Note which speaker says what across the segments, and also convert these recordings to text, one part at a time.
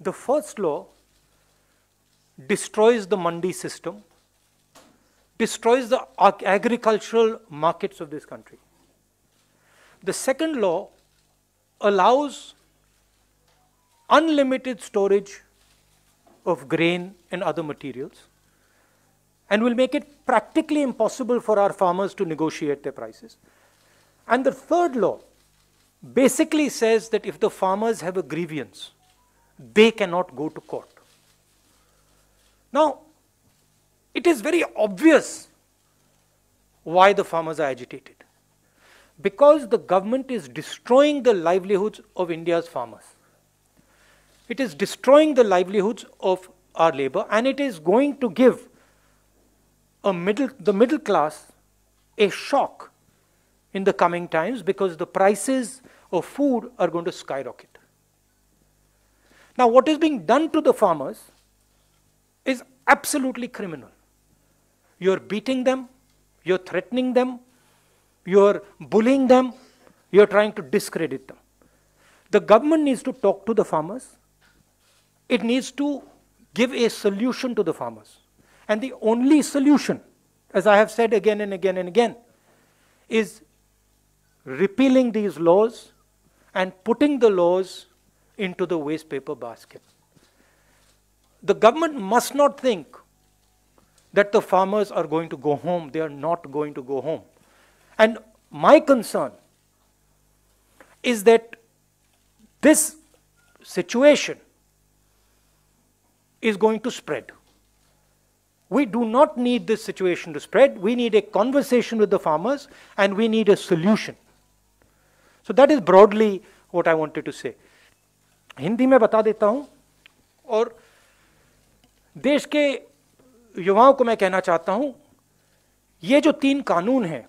Speaker 1: The first law destroys the mandi system, destroys the agricultural markets of this country. The second law allows unlimited storage of grain and other materials and will make it practically impossible for our farmers to negotiate their prices. And the third law basically says that if the farmers have a grievance, they cannot go to court. Now, it is very obvious why the farmers are agitated. Because the government is destroying the livelihoods of India's farmers. It is destroying the livelihoods of our labor, and it is going to give the middle class a shock in the coming times because the prices of food are going to skyrocket. Now, what is being done to the farmers is absolutely criminal. You're beating them, you're threatening them, you're bullying them, you're trying to discredit them. The government needs to talk to the farmers. It needs to give a solution to the farmers. And the only solution, as I have said again and again and again, is repealing these laws and putting the laws into the waste paper basket. The government must not think that the farmers are going to go home. They are not going to go home. And my concern is that this situation is going to spread. We do not need this situation to spread. We need a conversation with the farmers and we need a solution. So that is broadly what I wanted to say. Hindi में बता देता हूं और देश के युवाओं को मैं कहना चाहता हूं, ये जो 3 कानून हैं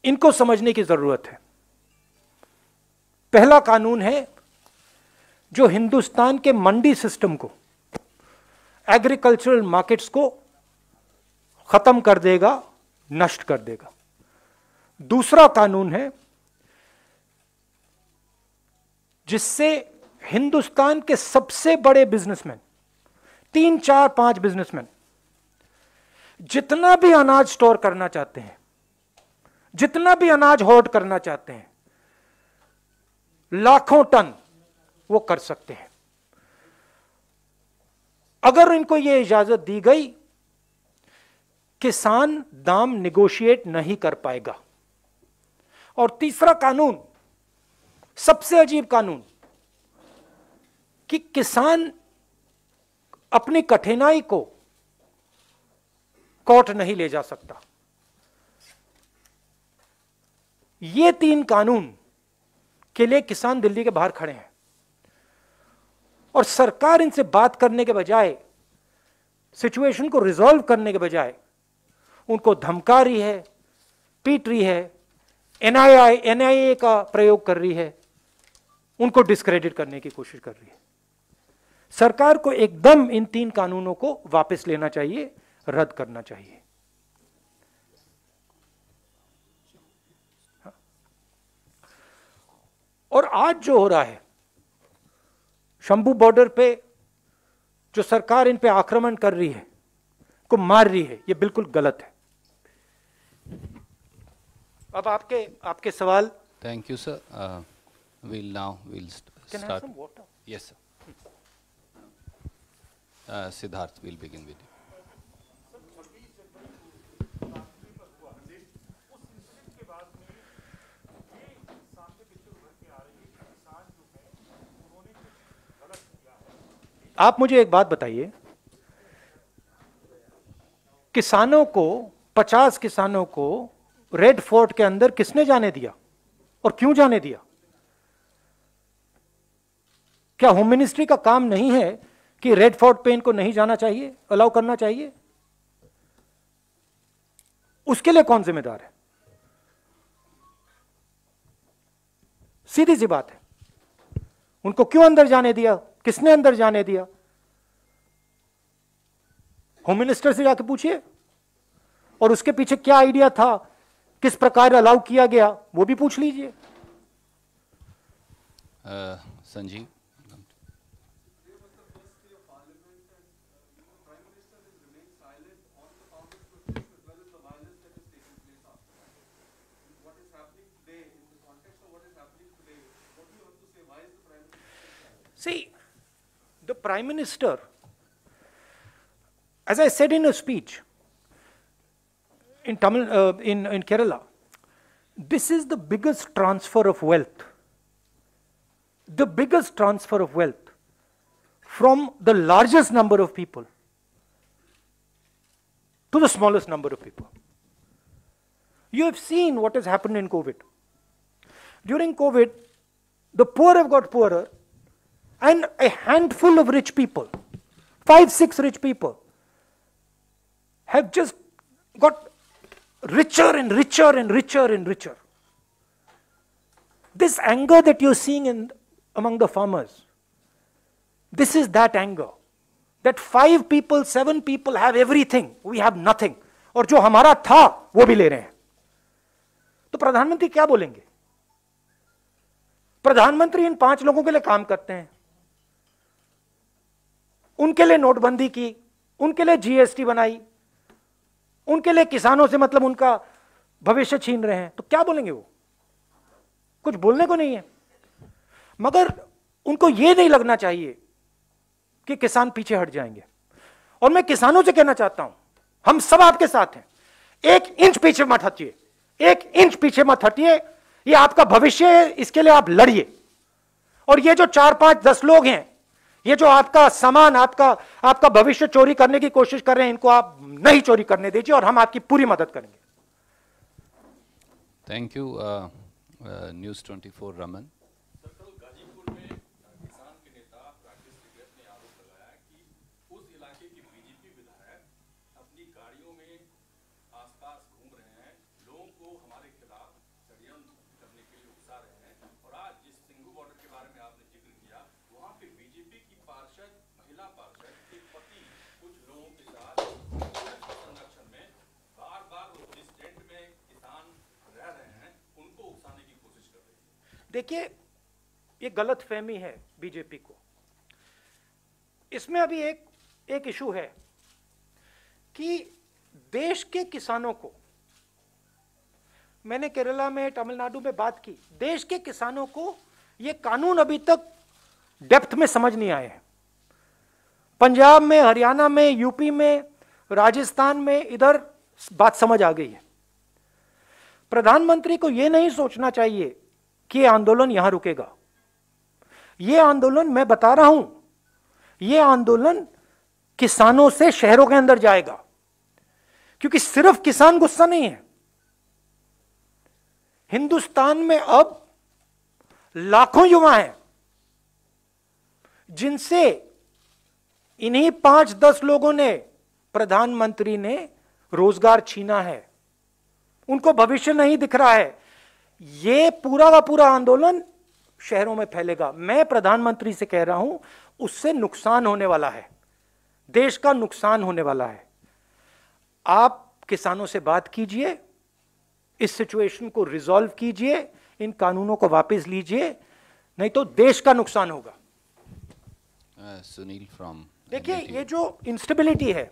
Speaker 1: इनको समझने की जरूरत है। पहला कानून है जो हिंदुस्तान के मंडी सिस्टम को, एग्रीकल्चरल मार्केट्स को खत्म कर देगा, नष्ट कर देगा। दूसरा कानून है जिससे हिंदुस्तान के सबसे बड़े बिजनेसमैन, 3, 4, 5 बिजनेसमैन जितना भी अनाज स्टोर करना चाहते हैं, जितना भी अनाज होल्ड करना चाहते हैं, लाखों टन वो कर सकते हैं। अगर इनको यह इजाजत दी गई, किसान दाम निगोशिएट नहीं कर पाएगा। और तीसरा कानून, सबसे अजीब कानून, कि किसान अपनी कठिनाई को कोर्ट नहीं ले जा सकता। ये 3 कानून के लिए किसान दिल्ली के बाहर खड़े हैं और सरकार इनसे बात करने के बजाय, सिचुएशन को रिजॉल्व करने के बजाय उनको धमका रही है, पीट रही है, एनआईए का प्रयोग कर रही है, उनको डिस्क्रेडिट करने की कोशिश कर रही है। सरकार को एकदम इन 3 कानूनों को वापस लेना चाहिए, रद्द करना चाहिए। और आज जो हो रहा है शंभू बॉर्डर पे, जो सरकार इन पे आक्रमण कर रही है, को मार रही है, ये बिल्कुल गलत है। अब आपके सवाल।
Speaker 2: Thank you sir. we'll start.
Speaker 1: Some water?
Speaker 2: Yes sir. Siddharth, we'll begin with you.
Speaker 1: आप मुझे एक बात बताइए, किसानों को, 50 किसानों को रेड फोर्ट के अंदर किसने जाने दिया और क्यों जाने दिया? क्या होम मिनिस्ट्री का काम नहीं है कि रेड फोर्ट पे इनको नहीं जाना चाहिए, अलाउ करना चाहिए? उसके लिए कौन जिम्मेदार है? सीधी सी बात है। उनको क्यों अंदर जाने दिया? किसने अंदर जाने दिया? होम मिनिस्टर से जाके पूछिए। और उसके पीछे क्या आइडिया था, किस प्रकार अलाउ किया गया, वो भी पूछ लीजिए।
Speaker 2: Sanjeev,
Speaker 1: See, the Prime Minister, as I said in a speech in Kerala, this is the biggest transfer of wealth. The biggest transfer of wealth from the largest number of people to the smallest number of people. You have seen what has happened in COVID. During COVID, the poor have got poorer, and a handful of rich people, 5, 6 rich people, have just got richer and richer and richer and richer. This anger that you're seeing among the farmers, this is that anger. That 5 people, 7 people have everything, we have nothing. और जो हमारा था वो भी ले रहे हैं. तो प्रधानमंत्री क्या बोलेंगे? प्रधानमंत्री इन 5 लोगों के लिए काम करते हैं. उनके लिए नोटबंदी की, उनके लिए जीएसटी बनाई, उनके लिए किसानों से मतलब उनका भविष्य छीन रहे हैं. तो क्या बोलेंगे वो? कुछ बोलने को नहीं है. मगर उनको यह नहीं लगना चाहिए कि किसान पीछे हट जाएंगे. और मैं किसानों से कहना चाहता हूं, हम सब आपके साथ हैं. 1 इंच पीछे मत हटिए, 1 इंच पीछे मत हटिए. ये आपका भविष्य है, इसके लिए आप लड़िए. और ये जो 4, 5, 10 लोग हैं, ये जो आपका सामान, आपका भविष्य चोरी करने की कोशिश कर रहे हैं, इनको आप नहीं चोरी करने दीजिए और हम आपकी पूरी मदद करेंगे.
Speaker 2: Thank you. न्यूज़ 24 रमन.
Speaker 1: देखिए, ये गलत फहमी है बीजेपी को. इसमें अभी एक इशू है कि देश के किसानों को, मैंने केरला में, तमिलनाडु में बात की, देश के किसानों को ये कानून अभी तक डेप्थ में समझ नहीं आए हैं. पंजाब में, हरियाणा में, यूपी में, राजस्थान में इधर बात समझ आ गई है. प्रधानमंत्री को यह नहीं सोचना चाहिए कि यह आंदोलन यहां रुकेगा. यह आंदोलन, मैं बता रहा हूं, यह आंदोलन किसानों से शहरों के अंदर जाएगा. क्योंकि सिर्फ किसान गुस्सा नहीं है. हिंदुस्तान में अब लाखों युवा हैं जिनसे इन्हीं 5-10 लोगों ने, प्रधानमंत्री ने रोजगार छीना है. उनको भविष्य नहीं दिख रहा है. ये पूरा का पूरा आंदोलन शहरों में फैलेगा. मैं प्रधानमंत्री से कह रहा हूं, उससे नुकसान होने वाला है, देश का नुकसान होने वाला है. आप किसानों से बात कीजिए, इस सिचुएशन को रिजॉल्व कीजिए, इन कानूनों को वापस लीजिए, नहीं तो देश का नुकसान होगा.
Speaker 2: सुनील फ्रॉम.
Speaker 1: देखिए, ये जो इंस्टेबिलिटी है,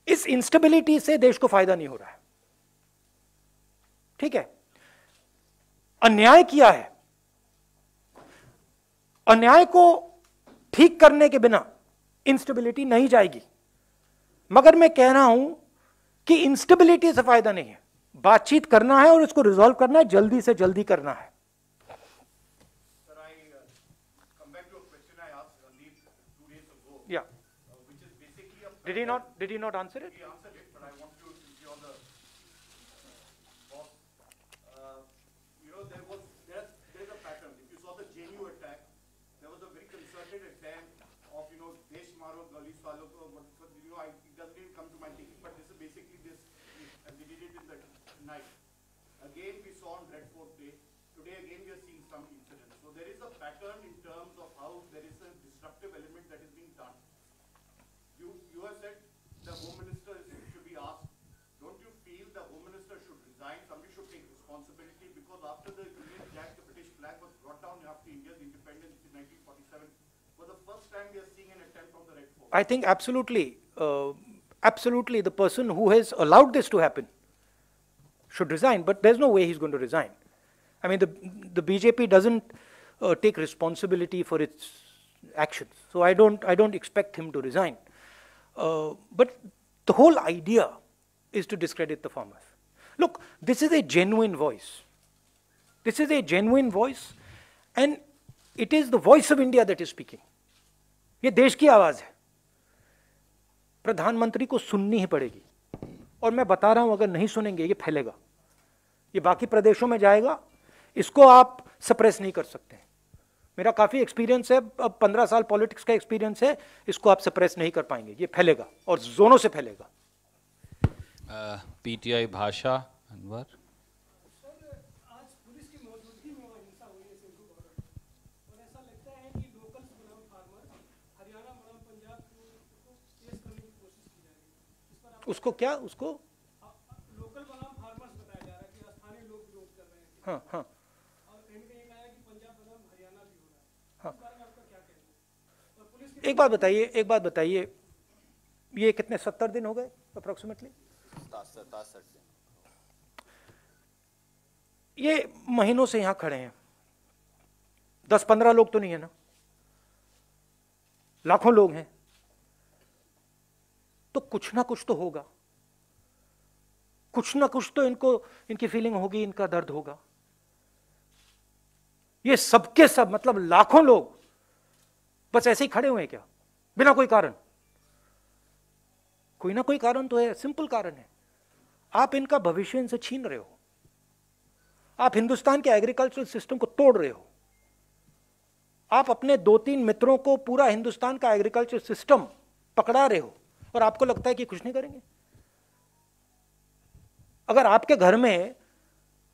Speaker 1: इस इंस्टेबिलिटी से देश को फायदा नहीं हो रहा है. ठीक है, अन्याय किया है. अन्याय को ठीक करने के बिना इंस्टेबिलिटी नहीं जाएगी. मगर मैं कह रहा हूं कि इंस्टेबिलिटी से फायदा नहीं है. बातचीत करना है और इसको रिजॉल्व करना है, जल्दी से जल्दी करना है. Yeah. Did he not answer it?
Speaker 3: He answered it, but I want to give you all the boss. There's a pattern. If you saw the JNU attack, there was a very concerted attempt of Desh Maro Galis Walo ko. It doesn't even come to my thinking, but this is basically this. And they did it in the night. Again, we saw on Red Fort Day. Today again we are seeing some incidents. So there is a pattern in terms of how there is a disruptive element that is being done. You have said the Home Minister should be asked. Don't you feel the Home Minister should resign? Somebody should take responsibility, because after the Union Jack, the British flag was brought down after India's independence in 1947. For the first time we are seeing an attempt from the Red Fort.
Speaker 1: I think absolutely, absolutely the person who has allowed this to happen should resign, but there's no way he's going to resign. I mean, the BJP doesn't take responsibility for its actions. So I don't expect him to resign. But the whole idea is to discredit the farmers. Look, this is a genuine voice. This is a genuine voice, and it is the voice of India that is speaking. ये देश की आवाज है. प्रधानमंत्री को सुननी ही पड़ेगी. और मैं बता रहा हूं, अगर नहीं सुनेंगे ये फैलेगा, ये बाकी प्रदेशों में जाएगा. इसको आप सप्रेस नहीं कर सकते. मेरा काफी एक्सपीरियंस है, अब 15 साल पॉलिटिक्स का एक्सपीरियंस है. इसको आप सप्रेस नहीं कर पाएंगे, ये फैलेगा और जोनों से फैलेगा.
Speaker 2: पीटीआई भाषा अनवर.
Speaker 1: उसको क्या, उसको
Speaker 4: लोकल बनाम फार्मर्स बताया जा रहा है कि स्थानीय लोग विरोध कर रहे हैं.
Speaker 1: हाँ हाँ.
Speaker 4: और कहीं ना कहीं कहा है कि पंजाब बनाम हरियाणा भी हो रहा है.
Speaker 1: हाँ.
Speaker 4: इस बारे में आपका क्या कहना है? और पुलिस की
Speaker 1: एक बात बताइए, ये कितने 70 दिन हो गए अप्रोक्सीमेटली?
Speaker 5: 67 दिन.
Speaker 1: ये महीनों से यहां खड़े हैं. 10-15 लोग तो नहीं है ना, लाखों लोग हैं. तो कुछ ना कुछ तो होगा, कुछ ना कुछ तो इनकी फीलिंग होगी, इनका दर्द होगा. ये सबके सब, मतलब लाखों लोग बस ऐसे ही खड़े हुए हैं क्या, बिना कोई कारण? कोई ना कोई कारण तो है. सिंपल कारण है, आप इनका भविष्य इनसे छीन रहे हो. आप हिंदुस्तान के एग्रीकल्चरल सिस्टम को तोड़ रहे हो. आप अपने 2-3 मित्रों को पूरा हिंदुस्तान का एग्रीकल्चर सिस्टम पकड़ा रहे हो, और आपको लगता है कि कुछ नहीं करेंगे. अगर आपके घर में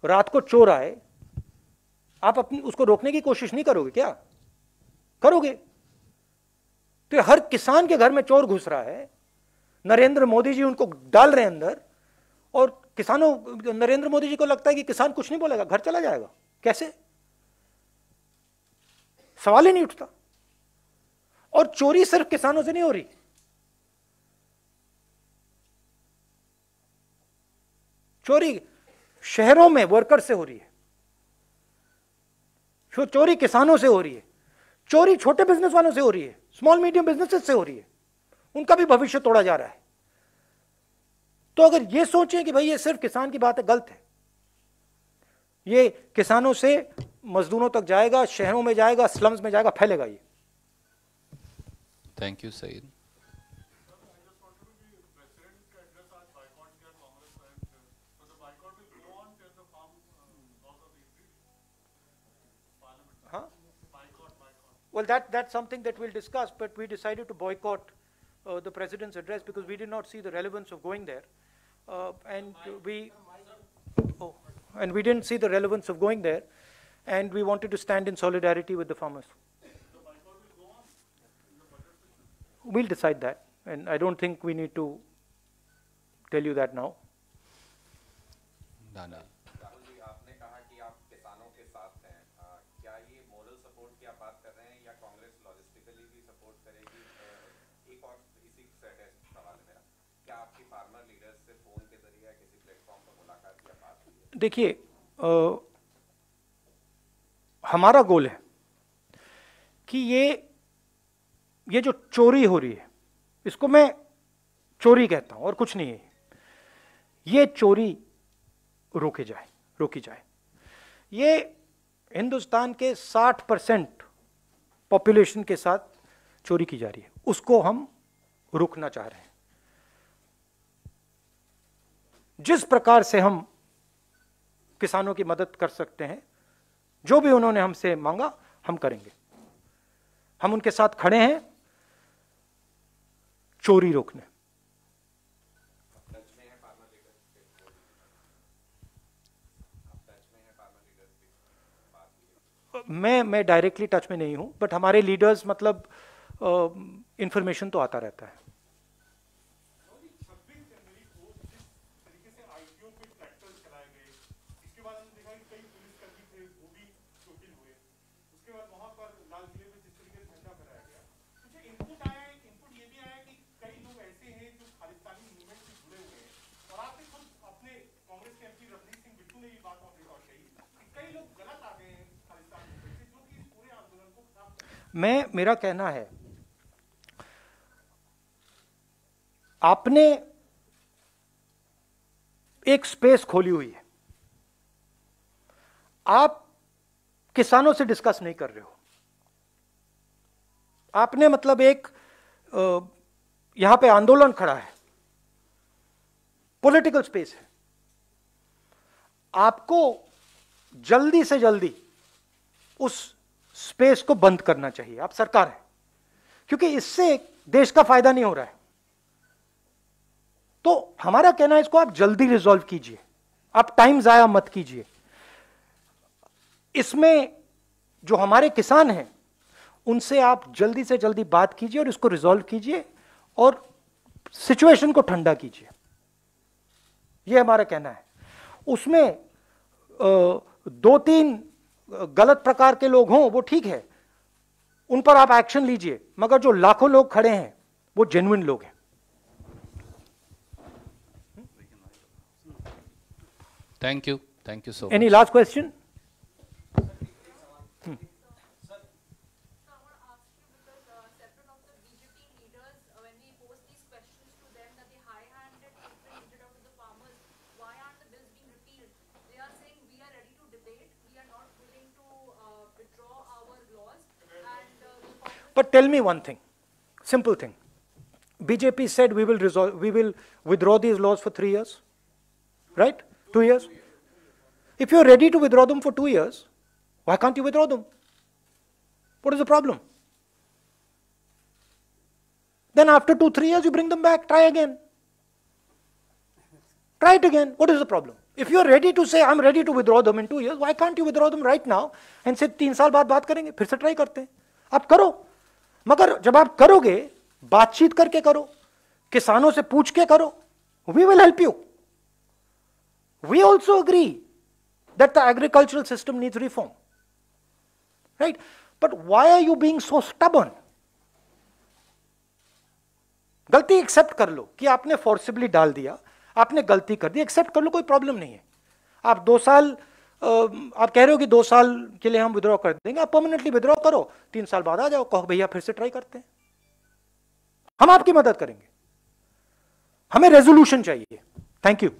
Speaker 1: रात को चोर आए, आप अपनी उसको रोकने की कोशिश नहीं करोगे क्या? करोगे. तो हर किसान के घर में चोर घुस रहा है, नरेंद्र मोदी जी उनको डाल रहे हैं अंदर, और नरेंद्र मोदी जी को लगता है कि किसान कुछ नहीं बोलेगा, घर चला जाएगा. कैसे? सवाल ही नहीं उठता. और चोरी सिर्फ किसानों से नहीं हो रही, चोरी शहरों में वर्कर से हो रही है, चोरी किसानों से हो रही है, चोरी छोटे बिजनेस वालों से हो रही है, स्मॉल मीडियम बिजनेसेस से हो रही है. उनका भी भविष्य तोड़ा जा रहा है. तो अगर ये सोचें कि भाई ये सिर्फ किसान की बात है, गलत है. ये किसानों से मजदूरों तक जाएगा, शहरों में जाएगा, स्लम्स में जाएगा, फैलेगा ये.
Speaker 2: Thank you Saeed.
Speaker 1: Well, that's something that we'll discuss, but we decided to boycott the president's address because we did not see the relevance of going there, and we didn't see the relevance of going there, and we wanted to stand in solidarity with the farmers. We'll decide that, and I don't think we need to tell you that now.
Speaker 2: दाना.
Speaker 5: राहुल जी, आपने कहा कि आप किसानों के साथ हैं. क्या ये मोरल सपोर्ट की आप बात कर रहे हैं या कांग्रेस लॉजिस्टिकली भी सपोर्ट करेगी? एक और इसी सेट है सवाल मेरा, क्या आपकी फार्मर लीडर्स से फोन के जरिए या किसी प्लेटफॉर्म पर मुलाकात या बात हुई है?
Speaker 1: देखिए, हमारा गोल है कि ये जो चोरी हो रही है, इसको मैं चोरी कहता हूं और कुछ नहीं है. ये चोरी रोकी जाए. ये हिंदुस्तान के 60% पॉपुलेशन के साथ चोरी की जा रही है, उसको हम रोकना चाह रहे हैं. जिस प्रकार से हम किसानों की मदद कर सकते हैं, जो भी उन्होंने हमसे मांगा, हम करेंगे. हम उनके साथ खड़े हैं चोरी रोकने. मैं डायरेक्टली टच में नहीं हूं, बट हमारे लीडर्स, मतलब इंफॉर्मेशन तो आता रहता है. मेरा कहना है, आपने एक स्पेस खोली हुई है, आप किसानों से डिस्कस नहीं कर रहे हो। आपने मतलब एक यहां पे आंदोलन खड़ा है, पॉलिटिकल स्पेस है, आपको जल्दी से जल्दी उस स्पेस को बंद करना चाहिए। आप सरकार है, क्योंकि इससे देश का फायदा नहीं हो रहा है। तो हमारा कहना है, इसको आप जल्दी रिजॉल्व कीजिए, आप टाइम जाया मत कीजिए। इसमें जो हमारे किसान हैं उनसे आप जल्दी से जल्दी बात कीजिए और इसको रिजॉल्व कीजिए और सिचुएशन को ठंडा कीजिए, यह हमारा कहना है। उसमें 2-3 गलत प्रकार के लोग हों वो ठीक है, उन पर आप एक्शन लीजिए, मगर जो लाखों लोग खड़े हैं वो जेन्युइन लोग हैं।
Speaker 2: Thank you so much.
Speaker 1: Any last question? But tell me one thing, simple thing. BJP said we will withdraw these laws for 3 years, right? 2 years. If you're ready to withdraw them for 2 years, why can't you withdraw them? What is the problem? Then after 2-3 years, you bring them back, try again. Try it again. What is the problem? If you're ready to say, I'm ready to withdraw them in 2 years, why can't you withdraw them right now and say 3 साल बाद बात करेंगे, फिर से try करते हैं। आप करो, मगर जब आप करोगे, बातचीत करके करो, किसानों से पूछ के करो। We will help you. We also agree that the agricultural system needs reform, right? But why are you being so stubborn? गलती एक्सेप्ट कर लो कि आपने फोर्सिबली डाल दिया, आपने गलती कर दी, एक्सेप्ट कर लो, कोई प्रॉब्लम नहीं है। आप 2 साल आप कह रहे हो कि 2 साल के लिए हम विड्रॉ कर देंगे, आप परमानेंटली विड्रॉ करो, 3 साल बाद आ जाओ, कहो भैया फिर से ट्राई करते हैं, हम आपकी मदद करेंगे। हमें रेजोल्यूशन चाहिए। Thank you.